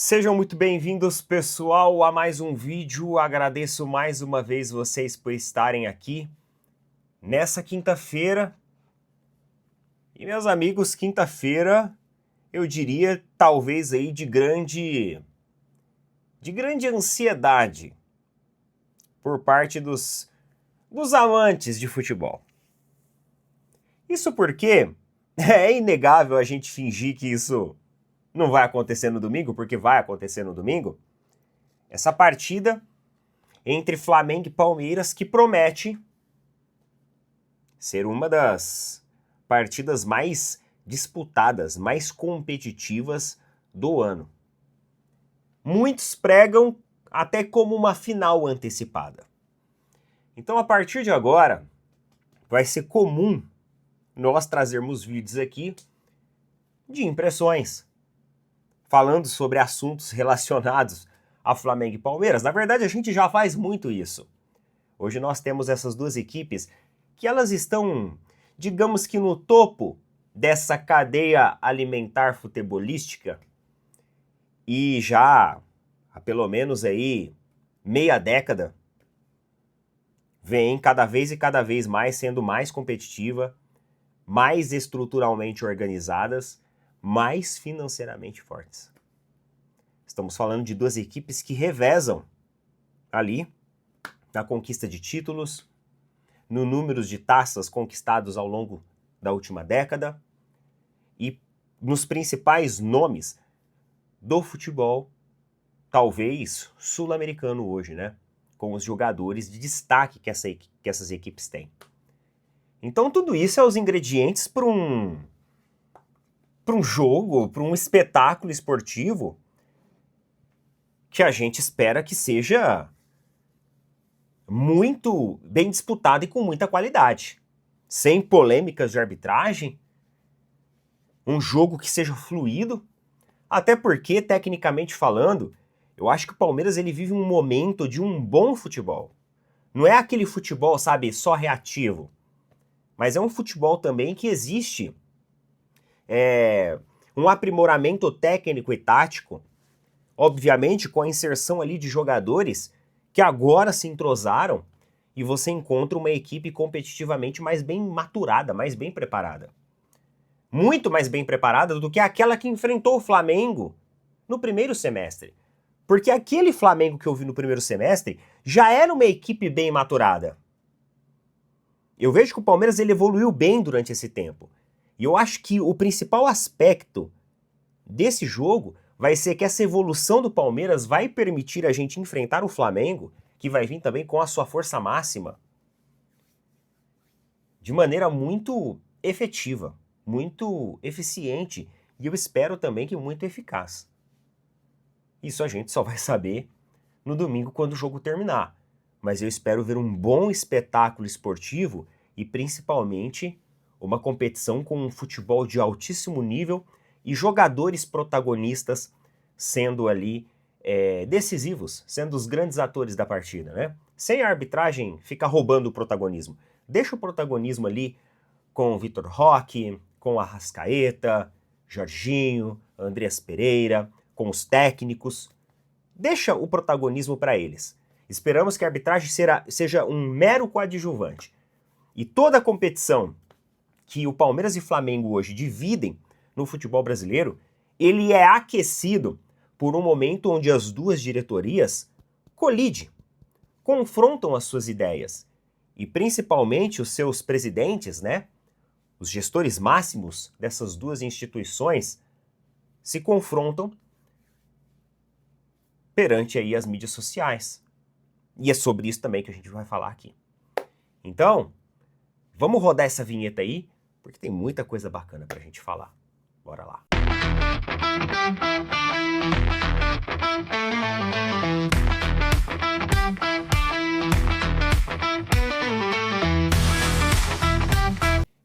Sejam muito bem-vindos, pessoal, a mais um vídeo. Agradeço mais uma vez vocês por estarem aqui nessa quinta-feira. E, meus amigos, quinta-feira, eu diria, talvez aí de grande ansiedade por parte dos amantes de futebol. Isso porque é inegável a gente fingir que isso não vai acontecer no domingo, porque vai acontecer no domingo. Essa partida entre Flamengo e Palmeiras que promete ser uma das partidas mais disputadas, mais competitivas do ano. Muitos pregam até como uma final antecipada. Então, a partir de agora, vai ser comum nós trazermos vídeos aqui de impressões, falando sobre assuntos relacionados a Flamengo e Palmeiras. Na verdade, a gente já faz muito isso. Hoje nós temos essas duas equipes que elas estão, digamos que no topo dessa cadeia alimentar futebolística e já há pelo menos aí meia década vem cada vez mais sendo mais competitiva, mais estruturalmente organizadas, mais financeiramente fortes. Estamos falando de duas equipes que revezam ali na conquista de títulos, no número de taças conquistados ao longo da última década e nos principais nomes do futebol, talvez sul-americano hoje, né? Com os jogadores de destaque que essas equipes têm. Então tudo isso é os ingredientes para um jogo, para um espetáculo esportivo que a gente espera que seja muito bem disputado e com muita qualidade. Sem polêmicas de arbitragem, um jogo que seja fluido, até porque, tecnicamente falando, eu acho que o Palmeiras ele vive um momento de um bom futebol. Não é aquele futebol, sabe, só reativo, mas é um futebol também que existe um aprimoramento técnico e tático, obviamente com a inserção ali de jogadores que agora se entrosaram e você encontra uma equipe competitivamente mais bem maturada, mais bem preparada. Muito mais bem preparada do que aquela que enfrentou o Flamengo no primeiro semestre. Porque aquele Flamengo que eu vi no primeiro semestre já era uma equipe bem maturada. Eu vejo que o Palmeiras ele evoluiu bem durante esse tempo. E eu acho que o principal aspecto desse jogo vai ser que essa evolução do Palmeiras vai permitir a gente enfrentar o Flamengo, que vai vir também com a sua força máxima, de maneira muito efetiva, muito eficiente e eu espero também que muito eficaz. Isso a gente só vai saber no domingo quando o jogo terminar. Mas eu espero ver um bom espetáculo esportivo e principalmente uma competição com um futebol de altíssimo nível e jogadores protagonistas sendo ali decisivos, sendo os grandes atores da partida, né? Sem a arbitragem ficar roubando o protagonismo. Deixa o protagonismo ali com o Vitor Roque, com o Arrascaeta, Jorginho, Andreas Pereira, com os técnicos. Deixa o protagonismo para eles. Esperamos que a arbitragem seja um mero coadjuvante. E toda a competição que o Palmeiras e Flamengo hoje dividem no futebol brasileiro, ele é aquecido por um momento onde as duas diretorias colidem, confrontam as suas ideias. E principalmente os seus presidentes, né? Os gestores máximos dessas duas instituições se confrontam perante aí as mídias sociais. E é sobre isso também que a gente vai falar aqui. Então, vamos rodar essa vinheta aí, porque tem muita coisa bacana pra gente falar. Bora lá.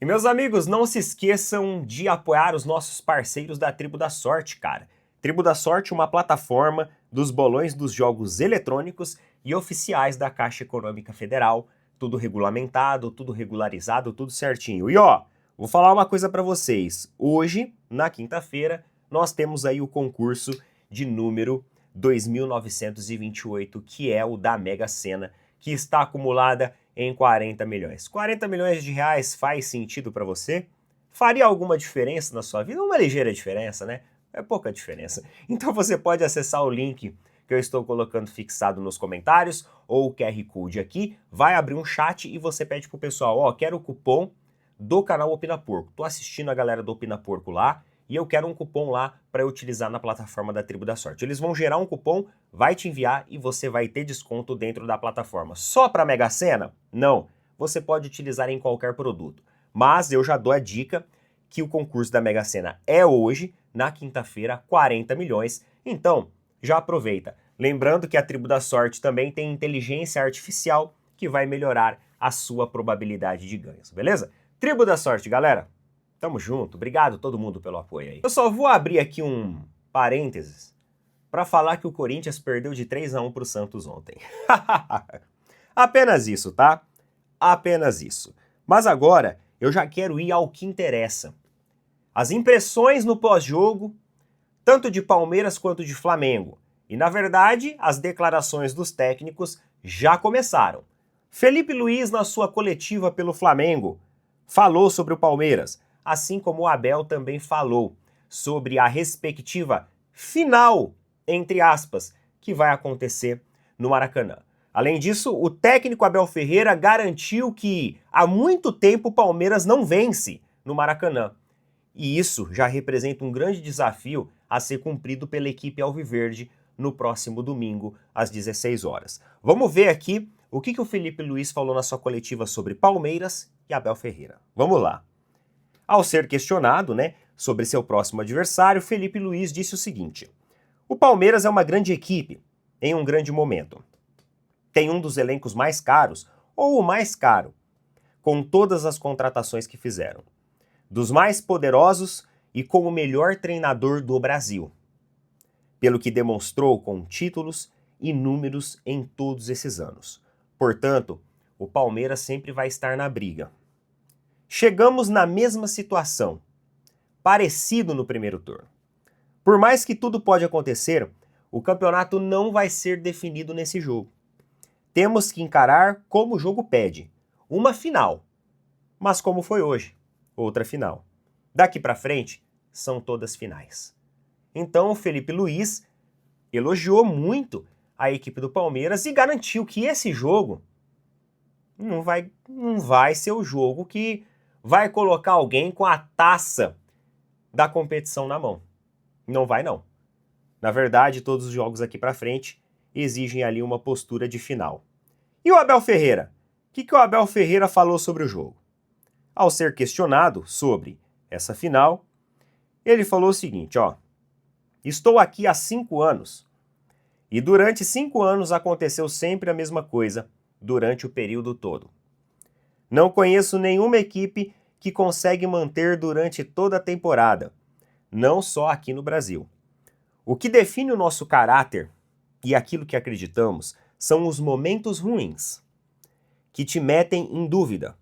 E meus amigos, não se esqueçam de apoiar os nossos parceiros da Tribo da Sorte, cara. Tribo da Sorte é uma plataforma dos bolões dos jogos eletrônicos e oficiais da Caixa Econômica Federal. Tudo regulamentado, tudo regularizado, tudo certinho. E ó, vou falar uma coisa para vocês. Hoje, na quinta-feira, nós temos aí o concurso de número 2928, que é o da Mega Sena, que está acumulada em 40 milhões. 40 milhões de reais faz sentido para você? Faria alguma diferença na sua vida? Uma ligeira diferença, né? É pouca diferença. Então você pode acessar o link que eu estou colocando fixado nos comentários, ou o QR Code aqui, vai abrir um chat e você pede pro pessoal, ó, quero o cupom do canal Opina Porco. Tô assistindo a galera do Opina Porco lá, e eu quero um cupom lá para eu utilizar na plataforma da Tribo da Sorte. Eles vão gerar um cupom, vai te enviar e você vai ter desconto dentro da plataforma. Só para Mega Sena? Não. Você pode utilizar em qualquer produto. Mas eu já dou a dica que o concurso da Mega Sena é hoje, na quinta-feira, 40 milhões. Então, já aproveita. Lembrando que a Tribo da Sorte também tem inteligência artificial que vai melhorar a sua probabilidade de ganhos, beleza? Tribo da Sorte, galera. Tamo junto, obrigado todo mundo pelo apoio aí. Eu só vou abrir aqui um parênteses para falar que o Corinthians perdeu de 3-1 pro Santos ontem. Apenas isso, tá? Apenas isso. Mas agora eu já quero ir ao que interessa. As impressões no pós-jogo, tanto de Palmeiras quanto de Flamengo. E na verdade, as declarações dos técnicos já começaram. Felipe Luiz, na sua coletiva pelo Flamengo, falou sobre o Palmeiras, assim como o Abel também falou sobre a respectiva final, entre aspas, que vai acontecer no Maracanã. Além disso, o técnico Abel Ferreira garantiu que há muito tempo o Palmeiras não vence no Maracanã. E isso já representa um grande desafio a ser cumprido pela equipe alviverde no próximo domingo, às 16 horas. Vamos ver aqui o que o Felipe Luiz falou na sua coletiva sobre Palmeiras e Abel Ferreira. Vamos lá. Ao ser questionado, sobre seu próximo adversário, Felipe Luiz disse o seguinte: o Palmeiras é uma grande equipe, em um grande momento. Tem um dos elencos mais caros, ou o mais caro, com todas as contratações que fizeram. Dos mais poderosos e com o melhor treinador do Brasil. Pelo que demonstrou com títulos e números em todos esses anos. Portanto, o Palmeiras sempre vai estar na briga. Chegamos na mesma situação, parecido no primeiro turno. Por mais que tudo pode acontecer, o campeonato não vai ser definido nesse jogo. Temos que encarar como o jogo pede, uma final. Mas como foi hoje, outra final. Daqui para frente, são todas finais. Então o Felipe Luiz elogiou muito a equipe do Palmeiras e garantiu que esse jogo não vai ser o jogo que vai colocar alguém com a taça da competição na mão. Não vai, não. Na verdade, todos os jogos aqui pra frente exigem ali uma postura de final. E o Abel Ferreira? O que o Abel Ferreira falou sobre o jogo? Ao ser questionado sobre essa final, ele falou o seguinte, estou aqui há 5 anos e durante 5 anos aconteceu sempre a mesma coisa durante o período todo. Não conheço nenhuma equipe que consegue manter durante toda a temporada, não só aqui no Brasil. O que define o nosso caráter e aquilo que acreditamos são os momentos ruins, que te metem em dúvida,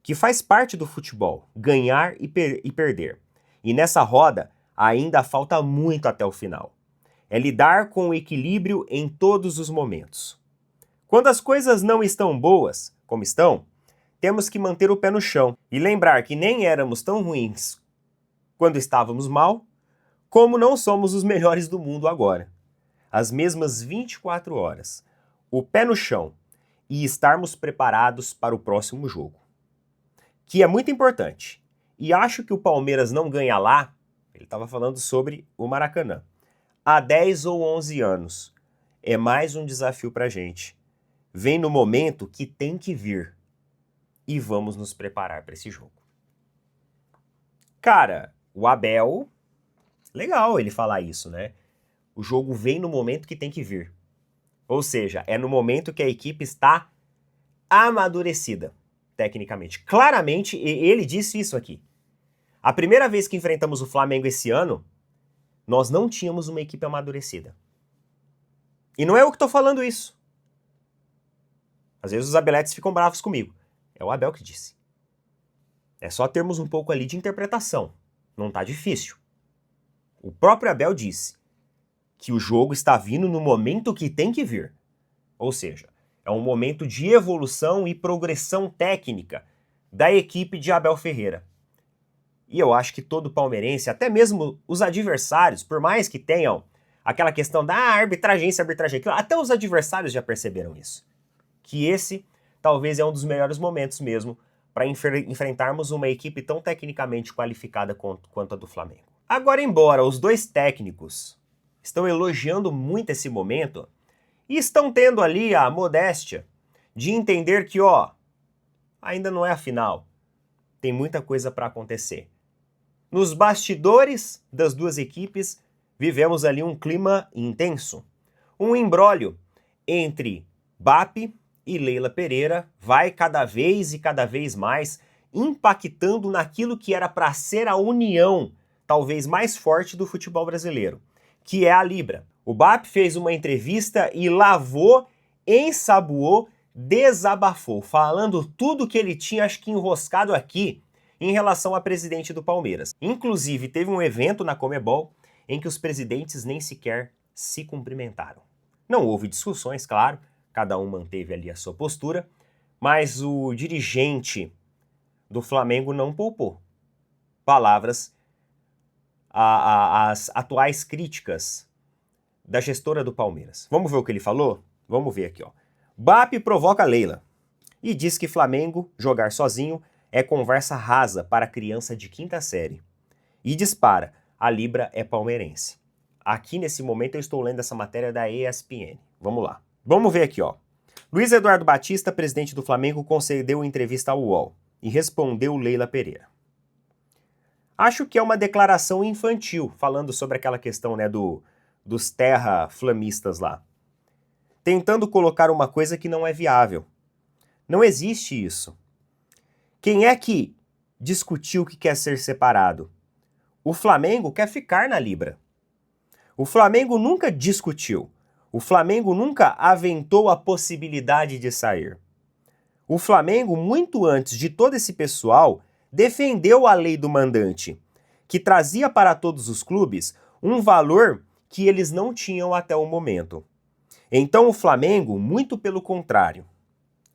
que faz parte do futebol, ganhar e perder. E nessa roda ainda falta muito até o final. É lidar com o equilíbrio em todos os momentos. Quando as coisas não estão boas, como estão, temos que manter o pé no chão e lembrar que nem éramos tão ruins quando estávamos mal, como não somos os melhores do mundo agora. As mesmas 24 horas, o pé no chão e estarmos preparados para o próximo jogo. Que é muito importante. E acho que o Palmeiras não ganha lá, ele estava falando sobre o Maracanã, há 10 ou 11 anos. É mais um desafio para a gente. Vem no momento que tem que vir. E vamos nos preparar para esse jogo. Cara, o Abel, legal ele falar isso, né? O jogo vem no momento que tem que vir. Ou seja, é no momento que a equipe está amadurecida, tecnicamente. Claramente, ele disse isso aqui. A primeira vez que enfrentamos o Flamengo esse ano, nós não tínhamos uma equipe amadurecida. E não é eu que estou falando isso. Às vezes os abeletes ficam bravos comigo. É o Abel que disse. É só termos um pouco ali de interpretação. Não tá difícil. O próprio Abel disse. que o jogo está vindo no momento que tem que vir. Ou seja, é um momento de evolução e progressão técnica da equipe de Abel Ferreira. E eu acho que todo palmeirense, até mesmo os adversários, por mais que tenham aquela questão da arbitragem, até os adversários já perceberam isso. Que esse talvez é um dos melhores momentos mesmo para enfrentarmos uma equipe tão tecnicamente qualificada quanto a do Flamengo. Agora, embora os dois técnicos estão elogiando muito esse momento e estão tendo ali a modéstia de entender que, ainda não é a final, tem muita coisa para acontecer. Nos bastidores das duas equipes, vivemos ali um clima intenso. Um imbróglio entre BAP e Leila Pereira vai cada vez mais impactando naquilo que era para ser a união talvez mais forte do futebol brasileiro, que é a Libra. O BAP fez uma entrevista e lavou, ensaboou, desabafou, falando tudo que ele tinha, acho que enroscado aqui, em relação a presidente do Palmeiras. Inclusive, teve um evento na Conmebol em que os presidentes nem sequer se cumprimentaram. Não houve discussões, claro, cada um manteve ali a sua postura, mas o dirigente do Flamengo não poupou palavras às atuais críticas da gestora do Palmeiras. Vamos ver o que ele falou? Vamos ver aqui, ó. BAP provoca Leila e diz que Flamengo jogar sozinho é conversa rasa para criança de quinta série. E dispara, a Libra é palmeirense. Aqui nesse momento eu estou lendo essa matéria da ESPN. Vamos lá. Vamos ver aqui, ó. Luiz Eduardo Batista, presidente do Flamengo, concedeu entrevista ao UOL e respondeu Leila Pereira. Acho que é uma declaração infantil, falando sobre aquela questão, né, dos terra-flamistas lá. Tentando colocar uma coisa que não é viável. Não existe isso. Quem é que discutiu que quer ser separado? O Flamengo quer ficar na Libra. O Flamengo nunca discutiu. O Flamengo nunca aventou a possibilidade de sair. O Flamengo, muito antes de todo esse pessoal, defendeu a lei do mandante, que trazia para todos os clubes um valor que eles não tinham até o momento. Então o Flamengo, muito pelo contrário,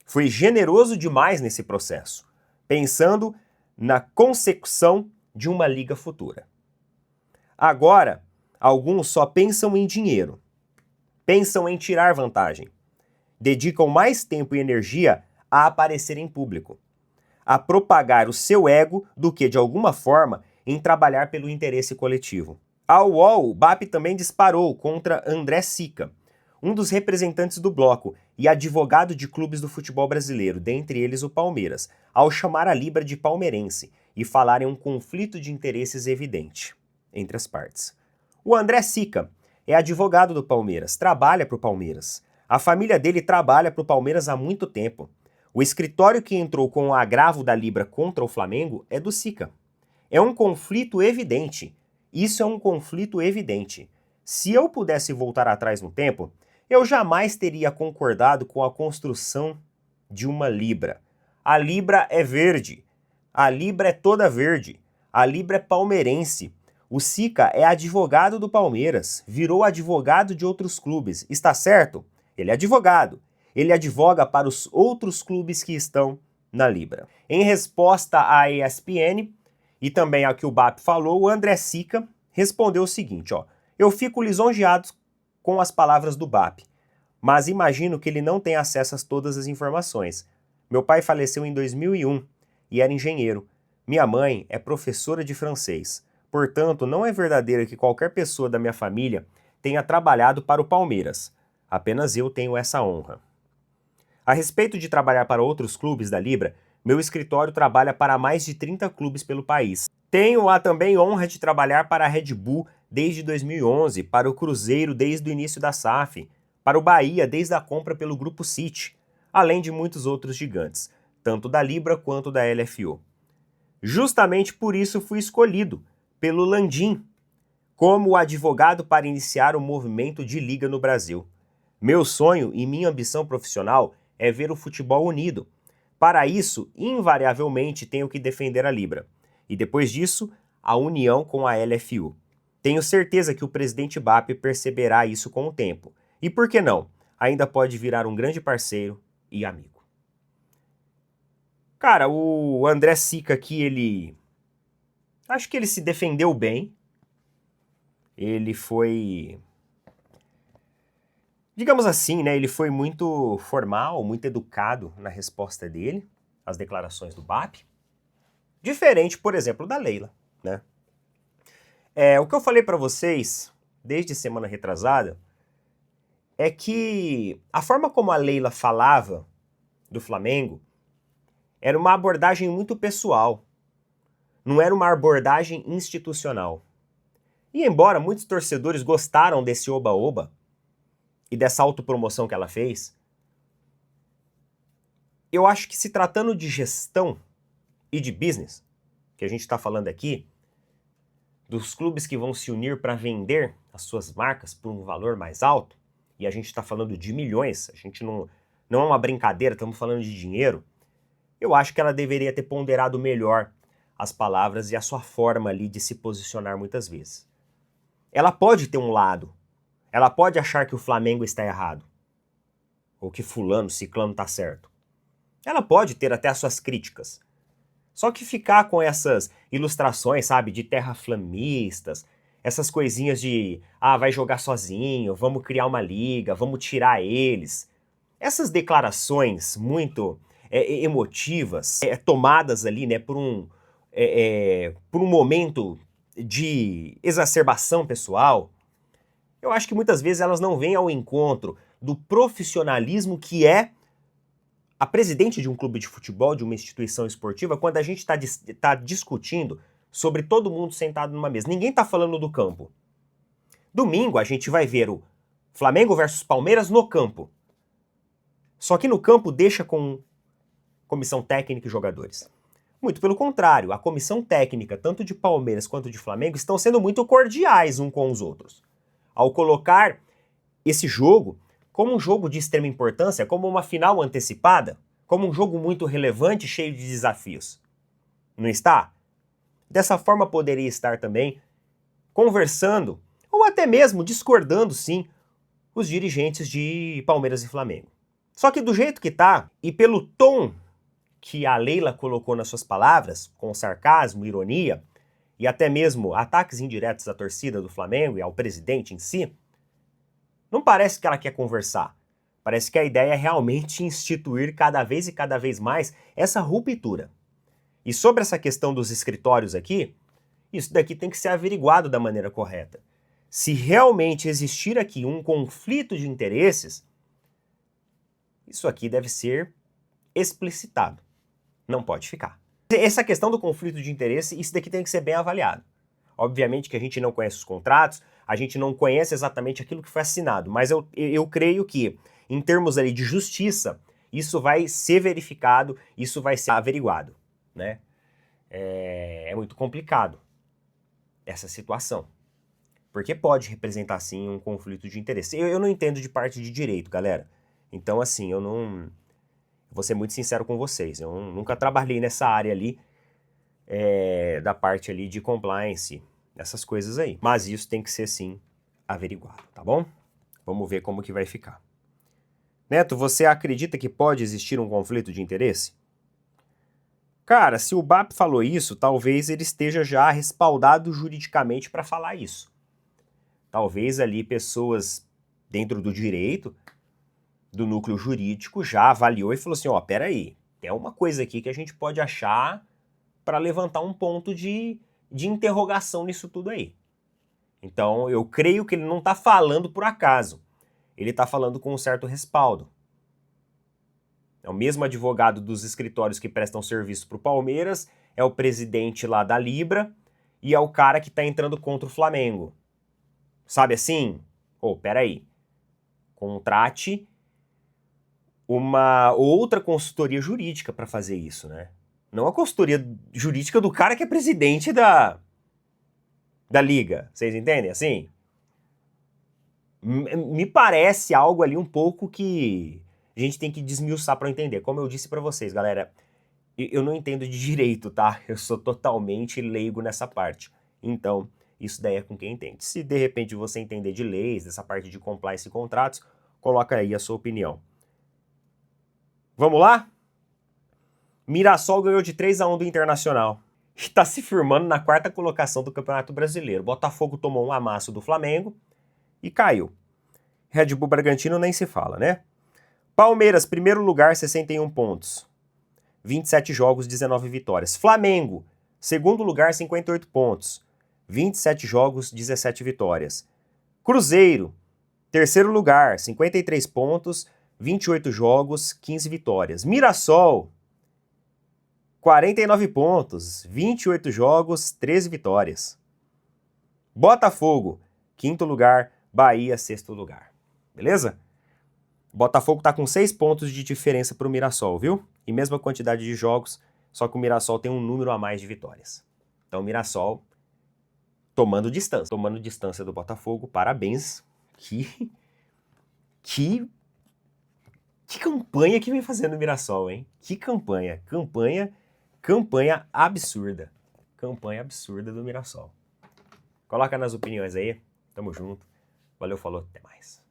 foi generoso demais nesse processo, pensando na consecução de uma liga futura. Agora, alguns só pensam em dinheiro, pensam em tirar vantagem, dedicam mais tempo e energia a aparecer em público, a propagar o seu ego do que, de alguma forma, em trabalhar pelo interesse coletivo. A UOL, o BAP também disparou contra André Sica, um dos representantes do bloco e advogado de clubes do futebol brasileiro, dentre eles o Palmeiras, ao chamar a Libra de palmeirense e falar em um conflito de interesses evidente entre as partes. O André Sica é advogado do Palmeiras, trabalha para o Palmeiras. A família dele trabalha para o Palmeiras há muito tempo. O escritório que entrou com o agravo da Libra contra o Flamengo é do Sica. É um conflito evidente. Isso é um conflito evidente. Se eu pudesse voltar atrás no tempo, eu jamais teria concordado com a construção de uma Libra. A Libra é verde. A Libra é toda verde. A Libra é palmeirense. O Sica é advogado do Palmeiras, virou advogado de outros clubes. Está certo? Ele é advogado. Ele advoga para os outros clubes que estão na Libra. Em resposta à ESPN e também ao que o BAP falou, o André Sica respondeu o seguinte, ó: eu fico lisonjeado com as palavras do BAP, mas imagino que ele não tem acesso a todas as informações. Meu pai faleceu em 2001 e era engenheiro. Minha mãe é professora de francês. Portanto, não é verdadeiro que qualquer pessoa da minha família tenha trabalhado para o Palmeiras. Apenas eu tenho essa honra. A respeito de trabalhar para outros clubes da Libra, meu escritório trabalha para mais de 30 clubes pelo país. Tenho a também honra de trabalhar para a Red Bull desde 2011, para o Cruzeiro desde o início da SAF, para o Bahia desde a compra pelo Grupo City, além de muitos outros gigantes, tanto da Libra quanto da LFO. Justamente por isso fui escolhido pelo Landim como o advogado para iniciar o movimento de liga no Brasil. Meu sonho e minha ambição profissional é ver o futebol unido. Para isso, invariavelmente tenho que defender a Libra. E depois disso, a união com a LFU. Tenho certeza que o presidente BAP perceberá isso com o tempo. E por que não? Ainda pode virar um grande parceiro e amigo. Cara, o André Sica aqui, acho que ele se defendeu bem. Ele foi, digamos assim, né? Ele foi muito formal, muito educado na resposta dele às declarações do BAP. Diferente, por exemplo, da Leila, né? O que eu falei para vocês desde semana retrasada é que a forma como a Leila falava do Flamengo era uma abordagem muito pessoal, não era uma abordagem institucional. E embora muitos torcedores gostaram desse oba-oba e dessa autopromoção que ela fez, eu acho que se tratando de gestão e de business, que a gente está falando aqui, dos clubes que vão se unir para vender as suas marcas por um valor mais alto, e a gente está falando de milhões, a gente não é uma brincadeira, estamos falando de dinheiro, eu acho que ela deveria ter ponderado melhor as palavras e a sua forma ali de se posicionar muitas vezes. Ela pode ter um lado, ela pode achar que o Flamengo está errado, ou que fulano, ciclano está certo. Ela pode ter até as suas críticas. Só que ficar com essas ilustrações, sabe, de terraflamistas, essas coisinhas de, vai jogar sozinho, vamos criar uma liga, vamos tirar eles. Essas declarações muito emotivas, tomadas ali, né, por um momento de exacerbação pessoal, eu acho que muitas vezes elas não vêm ao encontro do profissionalismo que é a presidente de um clube de futebol, de uma instituição esportiva, quando a gente está discutindo sobre todo mundo sentado numa mesa. Ninguém está falando do campo. Domingo a gente vai ver o Flamengo versus Palmeiras no campo. Só que no campo deixa com comissão técnica e jogadores. Muito pelo contrário, a comissão técnica, tanto de Palmeiras quanto de Flamengo, estão sendo muito cordiais uns com os outros. Ao colocar esse jogo como um jogo de extrema importância, como uma final antecipada, como um jogo muito relevante, cheio de desafios. Não está? Dessa forma poderia estar também conversando, ou até mesmo discordando, sim, os dirigentes de Palmeiras e Flamengo. Só que do jeito que tá, e pelo tom que a Leila colocou nas suas palavras, com sarcasmo, ironia, e até mesmo ataques indiretos à torcida do Flamengo e ao presidente em si, não parece que ela quer conversar. Parece que a ideia é realmente instituir cada vez mais essa ruptura. E sobre essa questão dos escritórios aqui, isso daqui tem que ser averiguado da maneira correta. Se realmente existir aqui um conflito de interesses, isso aqui deve ser explicitado. Não pode ficar. Essa questão do conflito de interesse, isso daqui tem que ser bem avaliado. Obviamente que a gente não conhece os contratos, a gente não conhece exatamente aquilo que foi assinado, mas eu creio que, em termos ali de justiça, isso vai ser verificado, isso vai ser averiguado, né? É muito complicado essa situação, porque pode representar, sim, um conflito de interesse. Eu não entendo de parte de direito, galera. Então, assim, eu não... Vou ser muito sincero com vocês, eu nunca trabalhei nessa área ali, da parte ali de compliance, essas coisas aí. Mas isso tem que ser, sim, averiguado, tá bom? Vamos ver como que vai ficar. Neto, você acredita que pode existir um conflito de interesse? Cara, se o BAP falou isso, talvez ele esteja já respaldado juridicamente para falar isso. Talvez ali pessoas dentro do direito, do núcleo jurídico, já avaliou e falou assim, peraí, tem uma coisa aqui que a gente pode achar para levantar um ponto de interrogação nisso tudo aí. Então, eu creio que ele não está falando por acaso. Ele está falando com um certo respaldo. É o mesmo advogado dos escritórios que prestam serviço para o Palmeiras, é o presidente lá da Libra e é o cara que está entrando contra o Flamengo. Sabe assim? Peraí. Contrate uma outra consultoria jurídica para fazer isso, né? Não a consultoria jurídica do cara que é presidente da liga. Vocês entendem assim? Me parece algo ali um pouco que a gente tem que desmiuçar para entender. Como eu disse para vocês, galera, eu não entendo de direito, tá? Eu sou totalmente leigo nessa parte. Então, Isso daí é com quem entende. Se de repente você entender de leis, dessa parte de compliance e contratos, coloca aí a sua opinião. Vamos lá? Mirassol ganhou de 3-1 do Internacional. Está se firmando na 4ª colocação do Campeonato Brasileiro. Botafogo tomou um amasso do Flamengo e caiu. Red Bull Bragantino nem se fala, né? Palmeiras, primeiro lugar, 61 pontos. 27 jogos, 19 vitórias. Flamengo, segundo lugar, 58 pontos. 27 jogos, 17 vitórias. Cruzeiro, terceiro lugar, 53 pontos, 28 jogos, 15 vitórias. Mirassol, 49 pontos, 28 jogos, 13 vitórias. Botafogo, quinto lugar, Bahia, sexto lugar. Beleza? Botafogo tá com 6 pontos de diferença pro Mirassol, viu? E mesma quantidade de jogos, só que o Mirassol tem um número a mais de vitórias. Então o Mirassol tomando distância do Botafogo, parabéns. Que campanha que vem fazendo o Mirassol, hein? Que campanha absurda. Campanha absurda do Mirassol. Coloca nas opiniões aí. Tamo junto. Valeu, falou, até mais.